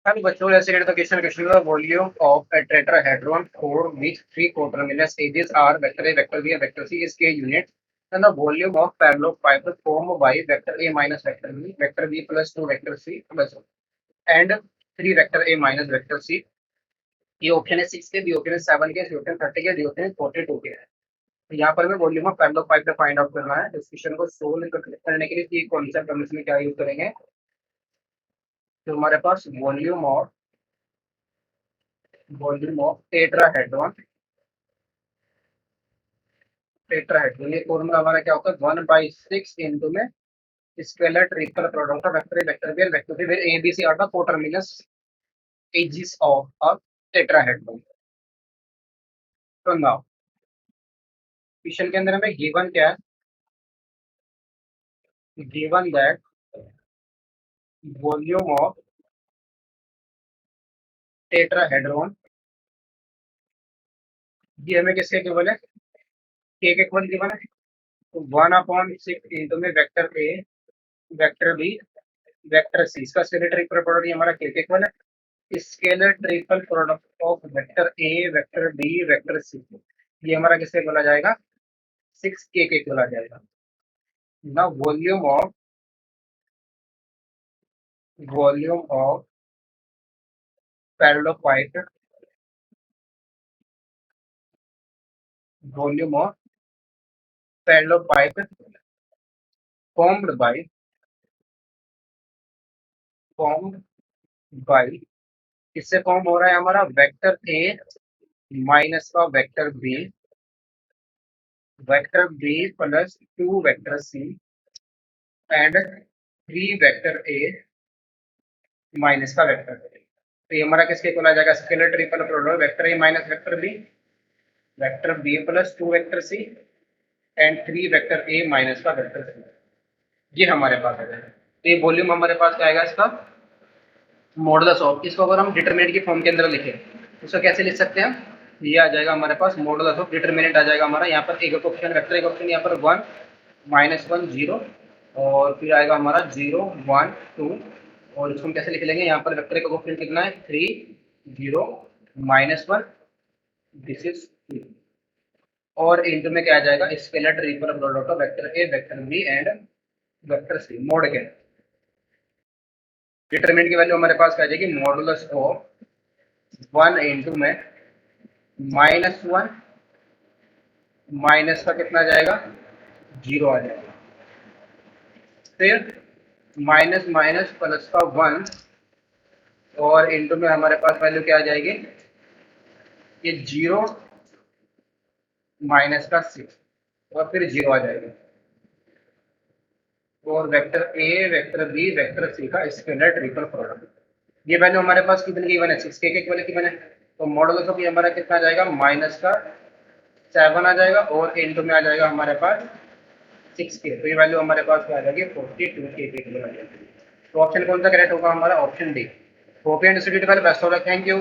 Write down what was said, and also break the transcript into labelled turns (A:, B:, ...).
A: Hello, बच्चों ऐसे question question का volume of a tetrahedron for which three coterminous edges are vector A, vector B, and vector C is k unit, and the volume of parallelepiped formed by vector A minus vector B plus 2 vector C plus and 3 vector A minus vector C. ये option है 6 के, B option है 7 के, C option 30 के, D option है 42 के है। तो यहाँ पर हमें volume of parallel find out करना है। इस क्वेश्चन को सोल्व करने के लिए कॉन्सेप्ट हम इसमें क्या यूज करेंगे, तो हमारे पास वॉल्यूम ऑफ टेट्राहेड्रॉन, ये फॉर्मूला हमारा क्या होता है 1/6 इंटू में scalar triple product of vector vector B vector C where A B C are the coterminous edges of a tetrahedron. तो नाउ क्वेश्चन के अंदर हमें गिवन क्या है, given that volume of tetrahedron, ये हमें किसके इक्वल है, के इक्वल गिवन है। तो 1/6 इंटू में vector A vector B vector C, इसका स्केलर ट्रिपल प्रोडक्ट हमारा के इक्वल है। Scalar triple product of vector A vector B vector C, ये हमारा किसके बोला जाएगा, 6k के बोला जाएगा ना। Volume of parallelepiped volume of parallelepiped formed by किससे फॉर्म हो रहा है, हमारा वेक्टर ए माइनस का vector B plus 2 vector C and 3 vector A minus का वेक्टर बी। तो ये हमारा किसके इक्वल आ जाएगा, scalar triple product vector A minus vector B plus 2 vector C and 3 vector A minus का वेक्टर सी, ये हमारे पास आ जाएगा। तो ये वॉल्यूम हमारे पास क्या आएगा, इसका मॉडुलस ऑफ, इसको अगर हम डिटरमिनेंट की फॉर्म के अंदर लिखें तो इसको कैसे लिख सकते हैं, ये आ जाएगा हमारे पास मॉडुलस ऑफ डिटरमिनेंट आ जाएगा हमारा, यहाँ पर एक ऑप्शन वेक्टर एक ऑप्शन यहाँ पर 1 -1 0 और फिर आएगा हमारा 0 1 2 और इसको हम कैसे लिख लेंगे, यहाँ पर वेक्टर का ऑप्शन कितना है 3 0 -1 दिस इज 2 और इंटू में क्या आ जाएगा, scalar triple product of vector A vector B and vector C mod के। डिटरमिनेंट की वैल्यू हमारे पास क्या आ जाएगी, मॉडुलस ऑफ 1 इंटू में -1 माइनस का कितना जाएगा 0 आ जाएगा, फिर माइनस माइनस प्लस का 1 और इंटू में हमारे पास वैल्यू क्या आ जाएगी, ये 0 माइनस का 6 और फिर 0 आ जाएगा और vector A vector B vector C का स्केलर ट्रिपल प्रोडक्ट। ये वैल्यू हमारे पास कितनी गिवन है, 6k के इक्वल गिवन है। तो मॉडुलस ऑफ ये हमारा कितना आ जाएगा, माइनस का 7 आ जाएगा और इंटू में आ जाएगा हमारे पास 6k। तो ये वैल्यू हमारे पास क्या आ जाएगी 42k के इक्वल आ जाएगी। तो ऑप्शन कौन सा करेक्ट होगा हमारा, option D. Hope and student का बेस्ट होगा, थैंक यू।